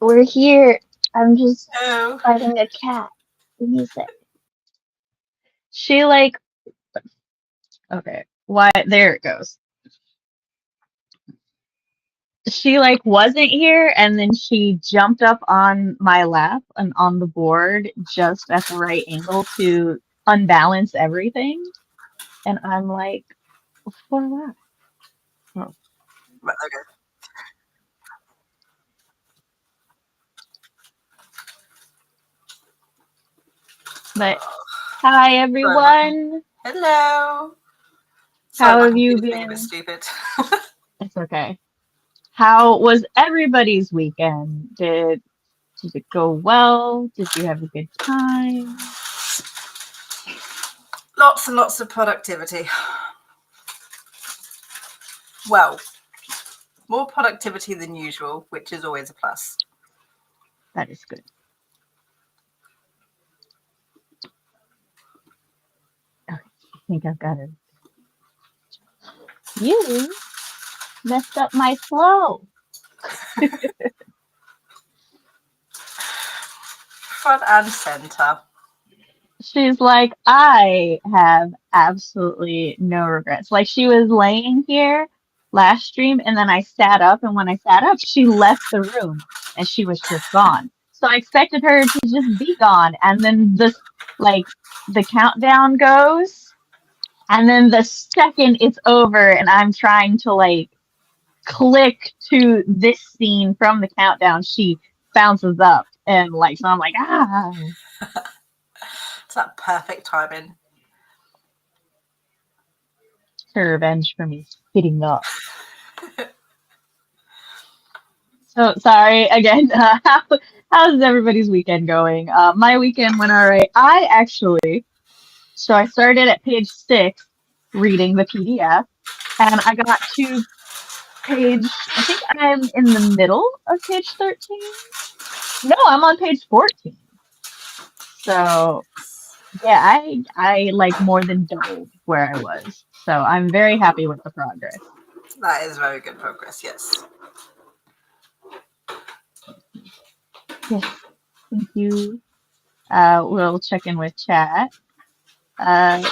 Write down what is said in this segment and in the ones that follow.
We're here. I'm just Oh, fighting a cat. Give me a sec. She like okay. Why there it goes. She like wasn't here and then she jumped up on my lap and on the board just at the right angle to unbalance everything. And I'm like, for what? Oh. right, okay. But hi Sorry, my everyone. hello. Sorry, How my have you computer's being a bit been? stupid. It's okay. How was everybody's weekend? Did it go well? Did you have a good time? Lots and lots of productivity. Well, more productivity than usual, which is always a plus. That is good. Okay, I think I've got it. You messed up my flow. Front and center. She's like, I have absolutely no regrets. Like she was laying here last stream, and then I sat up, and when I sat up, she left the room, and she was just gone. So I expected her to just be gone, and then this, like, the countdown goes, and then the second it's over, and I'm trying to like click to this scene from the countdown, she bounces up, and like, so I'm like, ah. It's that perfect timing. Her revenge for me sitting up. So sorry again. How's everybody's weekend going? My weekend went all right. I started at page 6 reading the PDF, and I got to page, I think I'm in the middle of page 13. No, I'm on page 14. So yeah, I like more than doubled where I was. So I'm very happy with the progress. That is very good progress, yes. Yes, thank you. We'll check in with chat. Uh,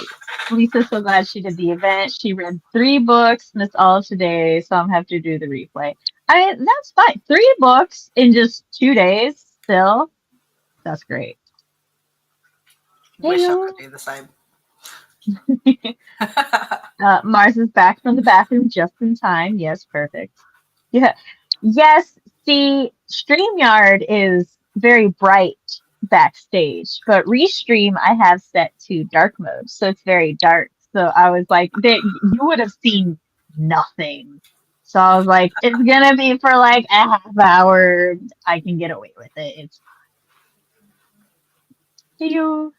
Lisa's so glad she did the event. She read 3 books, and it's all today, so I'm have to do the replay. I mean, that's fine. 3 books in just 2 days, still. That's great. Hey, Wish I you. could do the same. Mars is back from the bathroom just in time. Yes, perfect. Yeah. Yes, see, StreamYard is very bright backstage, but Restream I have set to dark mode, so it's very dark. So I was like, you would have seen nothing. So I was like, it's gonna be for like a half hour. I can get away with it. It's you.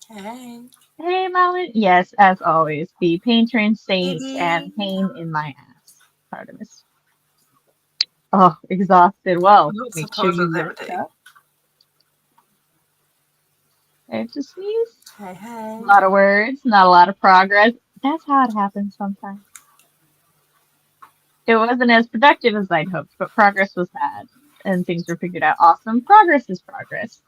Hey. Hey, Malin. Yes, as always, the patron saint Giddy. and pain in my ass, Artemis. Oh, exhausted. Well, Lots of make sure you rest positivity. up. I have to sneeze. Hey, A hey. lot of words, not a lot of progress. That's how it happens sometimes. It wasn't as productive as I'd hoped, but progress was had, and things were figured out. Awesome. Progress is progress.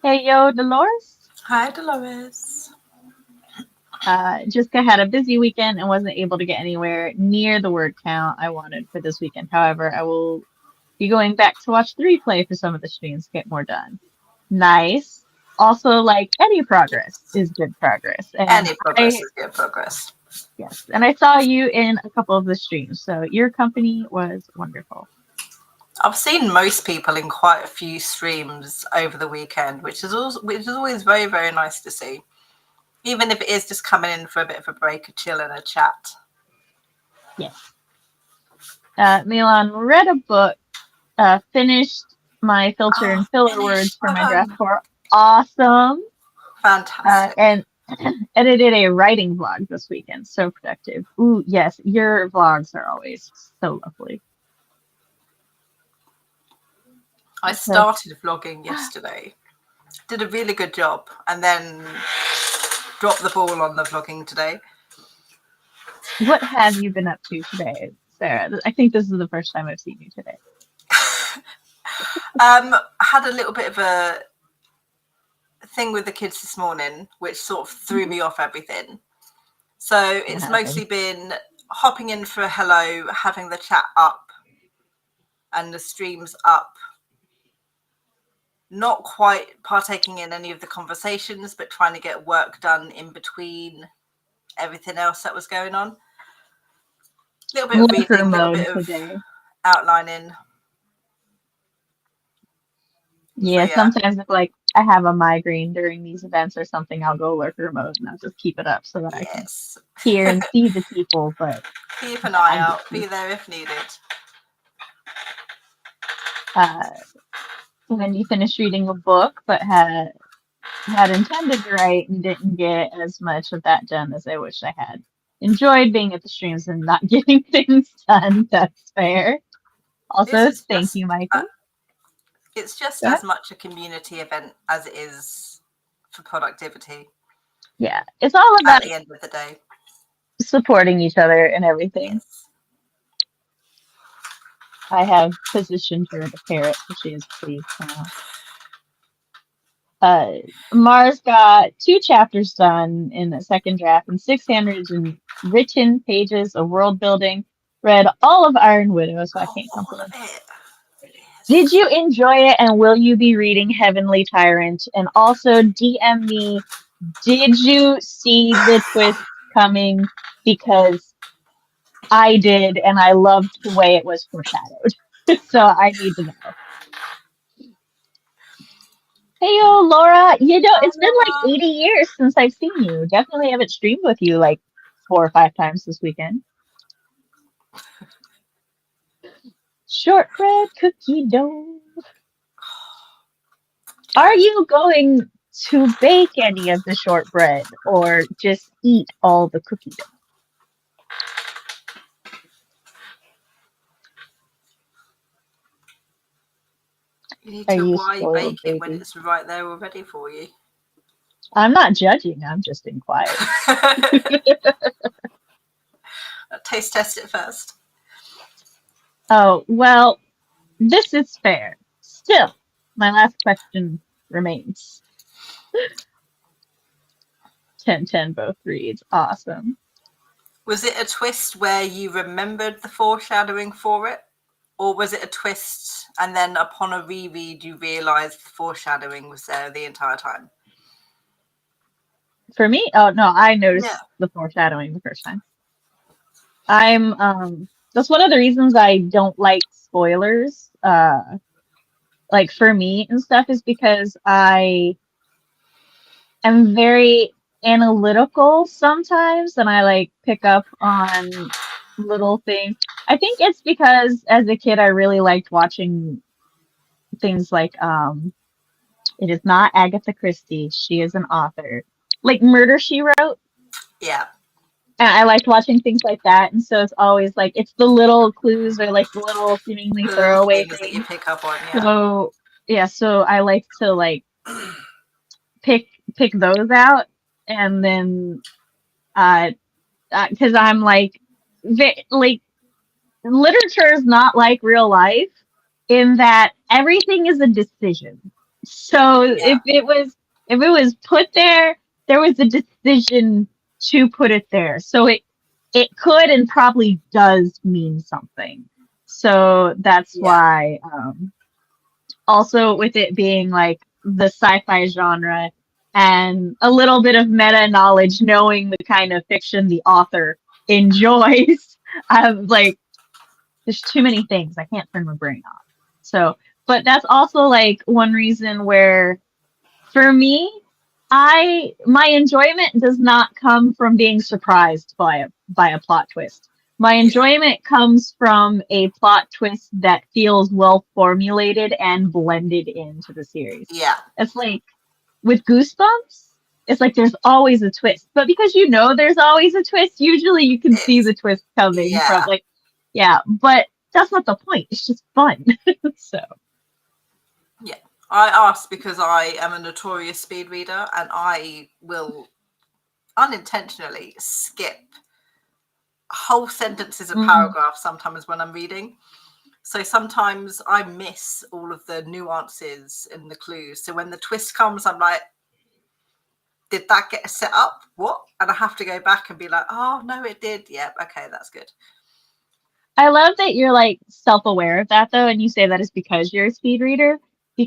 Hey, yo, Dolores. Hi, Dolores. Jessica had a busy weekend and wasn't able to get anywhere near the word count I wanted for this weekend. However, I will be going back to watch the replay for some of the streams to get more done. Nice. Also, like any progress is good progress. And Any progress I, is good progress. yes, and I saw you in a couple of the streams, so your company was wonderful. I've seen most people in quite a few streams over the weekend, which is always very, very nice to see. Even if it is just coming in for a bit of a break, a chill, and a chat. Yes. Milan read a book, finished my filter Oh, and filler words finished. for Well my draft done. for awesome, Fantastic. and edited a writing vlog this weekend. So productive. Ooh, yes, your vlogs are always so lovely. I So, started vlogging yesterday. Did a really good job, and then dropped the ball on the vlogging today. what have you been up to today, Sarah? I think this is the first time I've seen you today. Had a little bit of a thing with the kids this morning, which sort of threw me off everything. So it's mostly been hopping in for a hello, having the chat up and the streams up. Not quite partaking in any of the conversations, but trying to get work done in between everything else that was going on. A little bit of reading, a little bit of outlining. Yeah, so, sometimes if like I have a migraine during these events or something, I'll go lurker mode and I'll just keep it up so that I can hear and see the people, but keep an eye out, be there if needed. When you finished reading a book but had intended to write and didn't get as much of that done as I wish I had. Enjoyed being at the streams and not getting things done. That's fair. Also, thank you, Michael. It's just as much a community event as it is for productivity. Yeah, it's all about at the end of the day supporting each other and everything. Yes. I have positioned her the parrot, so she is pleased now. Mars got 2 chapters done in the second draft and 600 written pages of world building. Read all of Iron Widow, so I can't complain. Yes. Did you enjoy it, and will you be reading Heavenly Tyrant? And also DM me, did you see the twist coming? Because I did, and I loved the way it was foreshadowed. So I need to know. Hey, yo, Laura, it's been like 80 years since I've seen you. Definitely haven't streamed with you like 4 or 5 times this weekend. Shortbread cookie dough. Are you going to bake any of the shortbread or just eat all the cookie dough? You need to why bake it when it's right there already for you. I'm not judging, I'm just inquiring. Taste test it first. Oh, well, this is fair. Still, my last question remains. 10-10 both reads. Awesome. Was it a twist where you remembered the foreshadowing for it? Or was it a twist and then upon a reread you realised the foreshadowing was there the entire time? For me? Oh, no, I noticed the foreshadowing the first time. That's one of the reasons I don't like spoilers, like for me and stuff, is because I am very analytical sometimes and I like pick up on little things. I think it's because as a kid I really liked watching things like it is not Agatha Christie, she is an author. Like Murder, She Wrote. Yeah. And I liked watching things like that, and so it's always like it's the little clues or like the little seemingly throwaway things that you pick up on. Yeah. So I like to like pick those out, and then because I'm like literature is not like real life in that everything is a decision. So if it was put there, there was a decision to put it there. So it could and probably does mean something. So that's why also with it being like the sci-fi genre and a little bit of meta knowledge, knowing the kind of fiction the author enjoys, I'm like, there's too many things. I can't turn my brain off. So, but that's also like one reason where for me, my enjoyment does not come from being surprised by a plot twist. My enjoyment comes from a plot twist that feels well formulated and blended into the series. Yeah. It's like with Goosebumps, it's like there's always a twist. But because there's always a twist, usually you can see the twist coming from like but that's not the point. It's just fun. So yeah. I asked because I am a notorious speed reader and I will unintentionally skip whole sentences and paragraphs sometimes when I'm reading. So sometimes I miss all of the nuances and the clues. So when the twist comes, I'm like, did that get set up? What? And I have to go back and be like, oh, no, it did. Yep. Okay, that's good. I love that you're like self-aware of that though, and you say that is because you're a speed reader.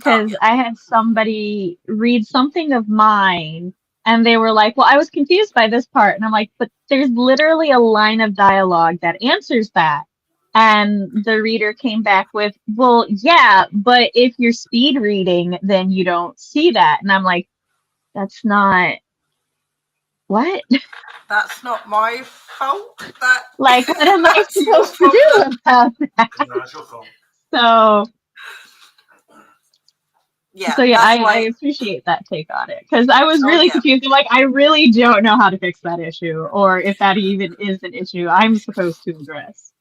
Oh, Because yeah. I had somebody read something of mine and they were like, well, I was confused by this part. And I'm like, but there's literally a line of dialogue that answers that. And the reader came back with, well, yeah, but if you're speed reading, then you don't see that. And I'm like, that's not what? That's not my fault. That Like, what am I that's your supposed to problem. do about that? No, it's your fault. So Yeah, So yeah, that's I why. appreciate that take on it because I was Oh, really yeah. confused. I'm like, I really don't know how to fix that issue, or if that even is an issue I'm supposed to address.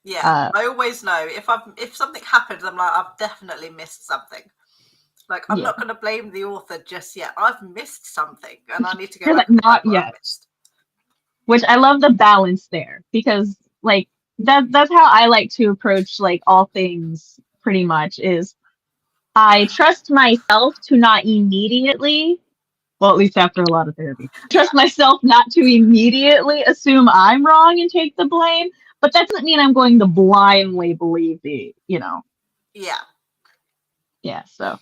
Yeah, Uh, I always know if something happens, I'm like, I've definitely missed something. Like, I'm yeah, not going to blame the author just yet. I've missed something, and I need to go you're like back and find not what I've yet, missed. which I love the balance there because like that's how I like to approach like all things pretty much is I trust myself to not immediately, well, at least after a lot of therapy, Yeah, trust myself not to immediately assume I'm wrong and take the blame. But that doesn't mean I'm going to blindly believe yeah, yeah. So,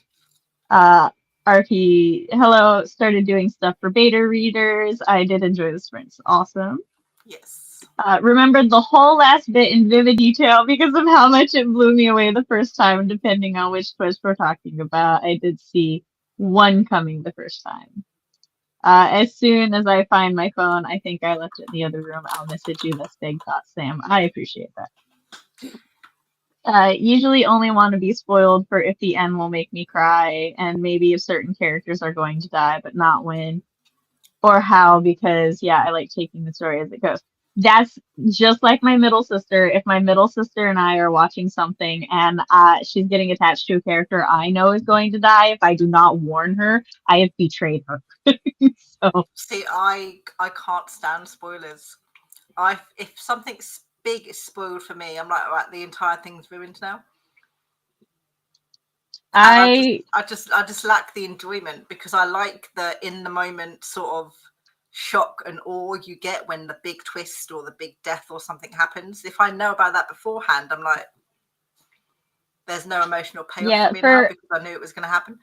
uh, RP, hello, started doing stuff for beta readers. I did enjoy the sprints. Awesome. yes. Remembered the whole last bit in vivid detail because of how much it blew me away the first time, depending on which twist we're talking about. I did see one coming the first time. As soon as I find my phone, I think I left it in the other room. I'll message you. That's big thoughts, Sam. I appreciate that. Usually only want to be spoiled for if the end will make me cry, and maybe if certain characters are going to die, but not when or how, because yeah, I like taking the story as it goes. That's just like my middle sister. If my middle sister and I are watching something and she's getting attached to a character I know is going to die, if I do not warn her, I have betrayed her. So See, I can't stand spoilers. If something's big is spoiled for me, I'm like, right, the entire thing's ruined now. And I I just lack the enjoyment because I like the in the moment sort of shock and awe you get when the big twist or the big death or something happens. If I know about that beforehand, I'm like, there's no emotional payoff for yeah, me now because I knew it was going to happen.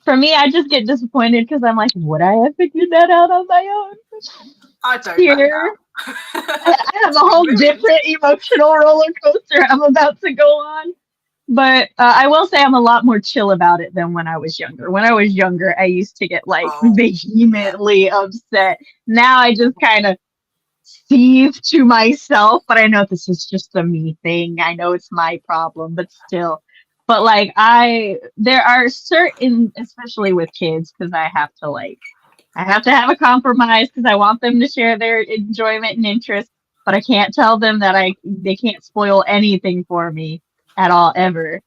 for me, I just get disappointed because I'm like, would I have figured that out on my own? I don't know Here, now. I have a It's been whole ruined. different emotional roller coaster I'm about to go on. But I will say I'm a lot more chill about it than when I was younger. When I was younger, I used to get like Oh, yeah. vehemently upset. Now I just kind of seethe to myself, but I know this is just a me thing. I know it's my problem, but still. But like there are certain, especially with kids, because I have to have a compromise because I want them to share their enjoyment and interest, but I can't tell them that they can't spoil anything for me at all ever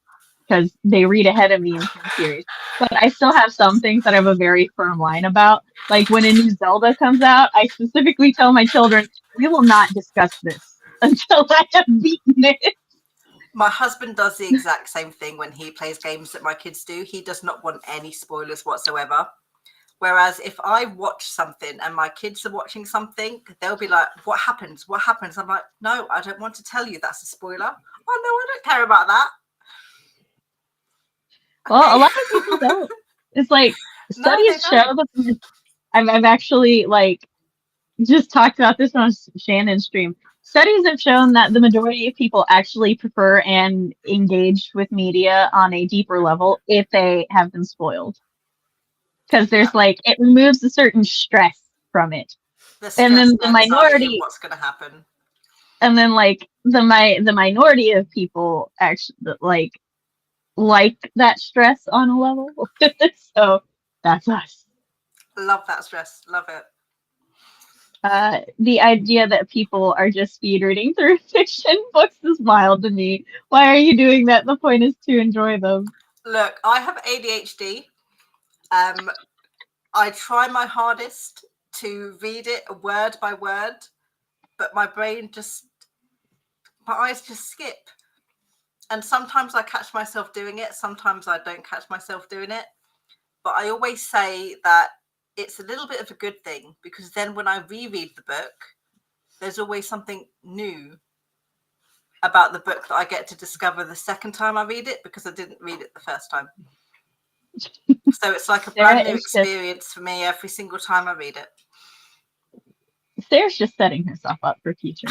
because they read ahead of me in some series. But I still have some things that I have a very firm line about. Like when a new Zelda comes out, I specifically tell my children, we will not discuss this until I have beaten it. My husband does the exact same thing when he plays games that my kids do. He does not want any spoilers whatsoever. Whereas if I watch something and my kids are watching something, they'll be like, what happens? What happens? I'm like, no, I don't want to tell you that's a spoiler. Oh, no, I don't care about that. Well, a Okay. lot of people don't. It's like No, they studies don't. show that I've actually like just talked about this on Shannon's stream. Studies have shown that the majority of people actually prefer and engage with media on a deeper level if they have been spoiled. Because Yeah. there's like, it removes a certain stress from it. The And stress then and anxiety of what's going to happen. and then like the minority of people actually like that stress on a level. So that's us. Love that stress. Love it. The idea that people are just speed reading through fiction books is wild to me. Why are you doing that? The point is to enjoy them. Look, I have ADHD. I try my hardest to read it word by word, but my eyes just skip. And sometimes I catch myself doing it. Sometimes I don't catch myself doing it. But I always say that it's a little bit of a good thing, because then when I reread the book, there's always something new about the book that I get to discover the second time I read it, because I didn't read it the first time. So it's like a brand new experience for me every single time I read it. Sarah's just setting herself up for future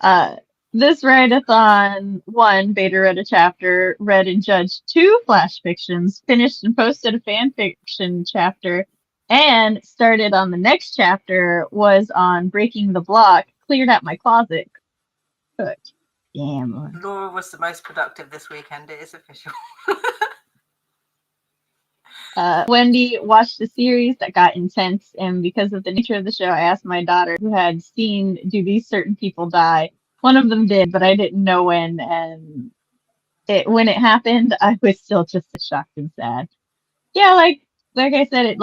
enjoyment. This write-a-thon, 1, Beta read a chapter, read and judged 2 flash fictions, finished and posted a fan fiction chapter, and started on the next chapter, was on Breaking the Block, cleared out my closet, cooked. Damn. Laura was the most productive this weekend. It is official. Wendy watched a series that got intense, and because of the nature of the show, I asked my daughter, who had seen Do These Certain People Die? One of them did, but I didn't know when, and when it happened, I was still just shocked and sad. Yeah, like I said, it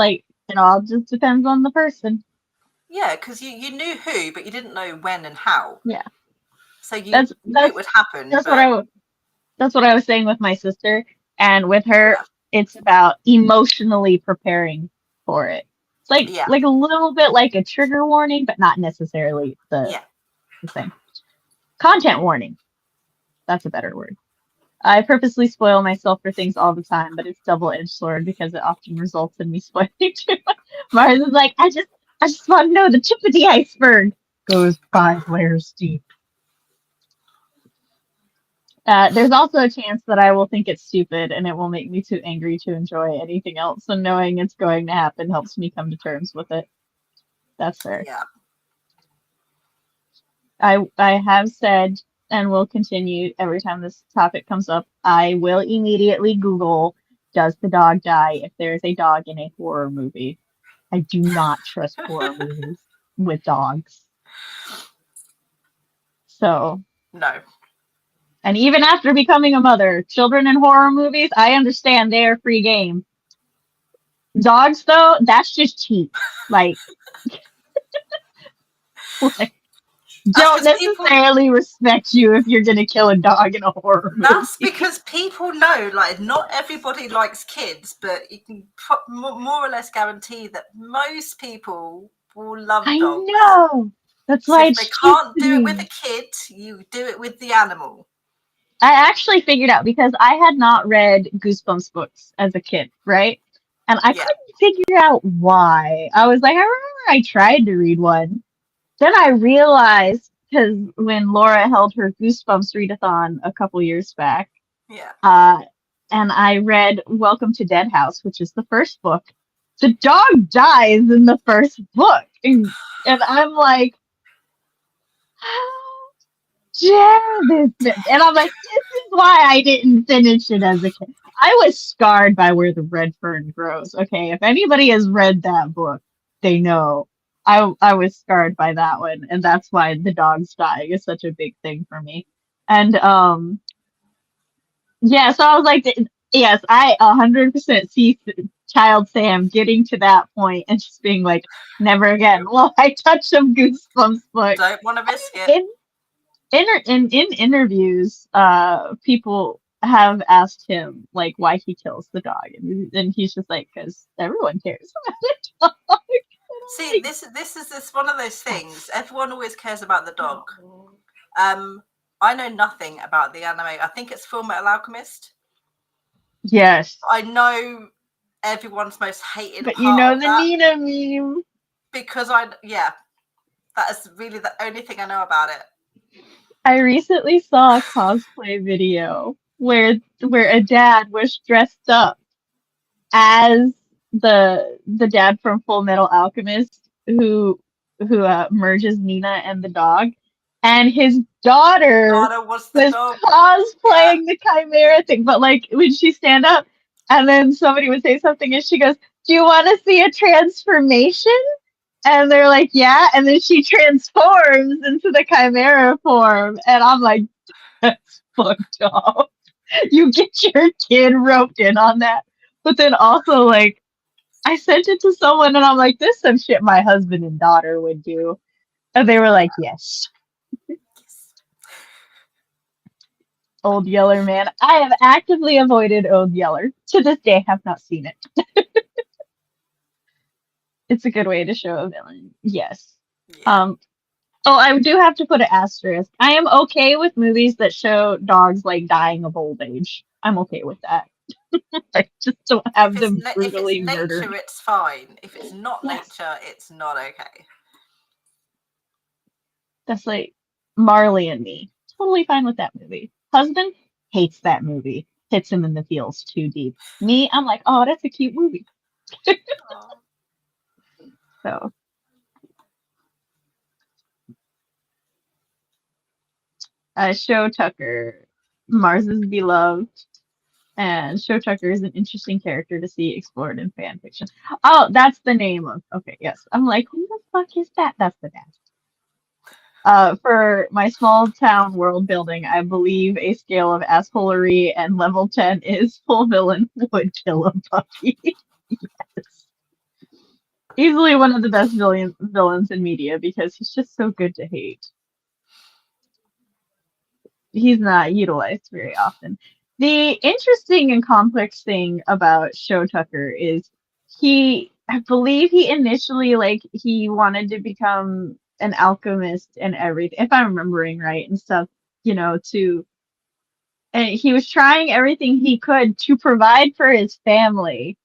all just depends on the person. Yeah, because you knew who, but you didn't know when and how. Yeah. So you knew it would happen. That's what I was saying with my sister, and with her, it's about emotionally preparing for it. It's like a little bit like a trigger warning, but not necessarily the same. Content warning. That's a better word. I purposely spoil myself for things all the time, but it's double-edged sword because it often results in me spoiling too much. Mars is like, I just want to know the tip of the iceberg goes 5 layers deep. There's also a chance that I will think it's stupid and it will make me too angry to enjoy anything else. So knowing it's going to happen helps me come to terms with it. That's fair. Yeah. I have said, and will continue every time this topic comes up, I will immediately Google, does the dog die if there is a dog in a horror movie? I do not trust horror movies with dogs. So. No. And even after becoming a mother, children in horror movies, I understand they are free game. Dogs, though, that's just cheap. Like don't necessarily respect you if you're gonna kill a dog in a horror movie. That's because people know, like, not everybody likes kids, but you can more or less guarantee that most people will love dogs. I know. That's why if they can't do it with a kid, you do it with the animal. I actually figured out, because I had not read Goosebumps books as a kid, right? And I couldn't figure out why. I was like, I remember I tried to read one. Then I realized, because when Laura held her Goosebumps readathon a couple years back, and I read Welcome to Dead House, which is the first book, the dog dies in the first book. And I'm like, and I'm like, this is why I didn't finish it as a kid. I was scarred by Where the Red Fern Grows. Okay, if anybody has read that book, they know I was scarred by that one, and that's why the dogs dying is such a big thing for me. And so I was like, yes, I 100% see child Sam getting to that point and just being like, never again will I touch some Goosebumps book. Don't want to risk it. In interviews, people have asked him like why he kills the dog, and he's just like, because everyone cares about the dog. See, this is one of those things. Everyone always cares about the dog. I know nothing about the anime. I think it's Full Metal Alchemist. Yes. I know everyone's most hated but part you know of the that, Nina meme. Because that is really the only thing I know about it. I recently saw a cosplay video where a dad was dressed up as the dad from Full Metal Alchemist who merges Nina and the dog, and his daughter was cosplaying the Chimera thing. But like when she stand up, and then somebody would say something, and she goes, "Do you want to see a transformation?" And they're like, "Yeah," and then she transforms into the Chimera form, and I'm like, that's fucked up. You get your kid roped in on that. But then also, like, I sent it to someone, and I'm like, this is some shit my husband and daughter would do. And they were like, yes. Old Yeller Man. I have actively avoided Old Yeller. To this day, have not seen it. It's a good way to show a villain. Yes. Yeah. Um, oh, I do have to put an asterisk. I am okay with movies that show dogs like dying of old age. I'm okay with that. I just don't If have it's them if it's brutally nature, murdered. it's fine. If it's not Yes. nature, it's not okay. That's like Marley and Me. Totally fine with that movie. Husband hates that movie. Hits him in the feels too deep. Me, I'm like, oh, that's a cute movie. Oh. So, Show Tucker, Mars's beloved, and Show Tucker is an interesting character to see explored in fan fiction. Oh, that's the name of. Okay, yes. I'm like, who the fuck is that? That's the dad. For my small town world building, I believe a scale of assholery and level 10 is full villain would kill a puppy. Yes. Easily one of the best villains in media because he's just so good to hate. He's not utilized very often. The interesting and complex thing about Show Tucker is I believe he initially like he wanted to become an alchemist and everything, if I'm remembering right and stuff, and he was trying everything he could to provide for his family.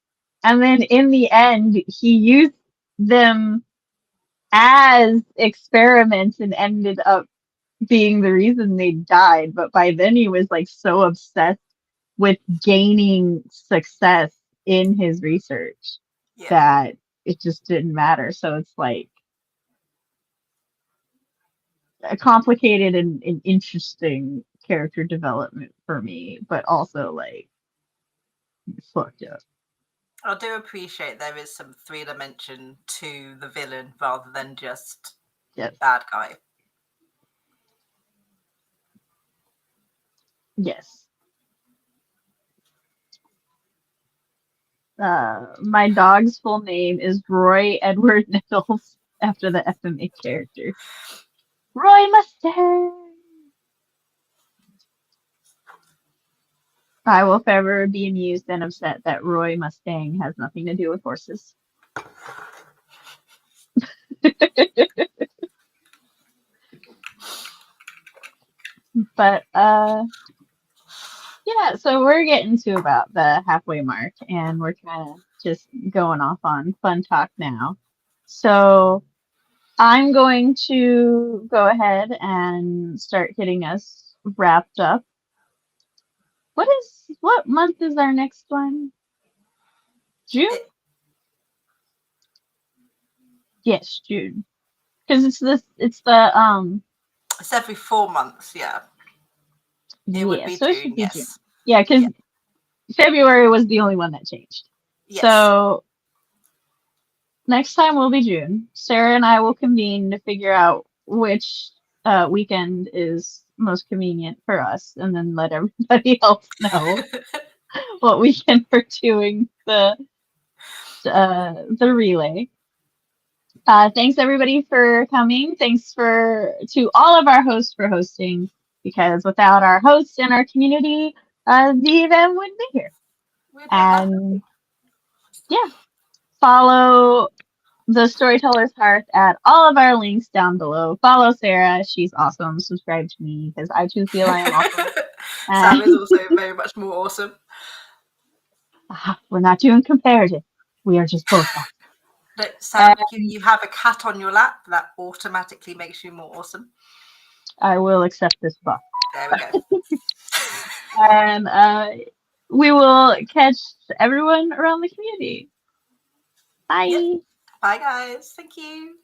And then in the end, he used them as experiments and ended up being the reason they died. But by then he was like so obsessed with gaining success in his research Yeah. that it just didn't matter. So it's like a complicated and interesting character development for me, but also like fucked up. I do appreciate there is some three dimension to the villain rather than just Yes. bad guy. Yes. My dog's full name is Roy Edward Nichols after the FMA character. Roy Mustang! I will forever be amused and upset that Roy Mustang has nothing to do with horses. But yeah, so we're getting to about the halfway mark and we're kind of just going off on fun talk now. So I'm going to go ahead and start getting us wrapped up. What month is our next one? June? It, Yes, June. Because it's the it's every 4 months, yeah. It would yeah, be so it should June, be June. yes. Yeah, because Yeah. February was the only one that changed. Yes. So next time will be June. Sarah and I will convene to figure out which weekend is most convenient for us, and then let everybody else know what weekend we're doing the relay. Thanks everybody for coming. Thanks to all of our hosts for hosting, because without our hosts and our community, the event wouldn't be here. We'd have nothing. And yeah, follow the Storytellers Hearth at all of our links down below. Follow Sarah; she's awesome. Subscribe to me because I too feel I am awesome. Sam And is also very much more awesome. we're not doing comparative. We are just both awesome. No, Sam, And you have a cat on your lap. That automatically makes you more awesome. I will accept this buff. There we go. And we will catch everyone around the community. Yep. Bye. Bye, guys. Thank you.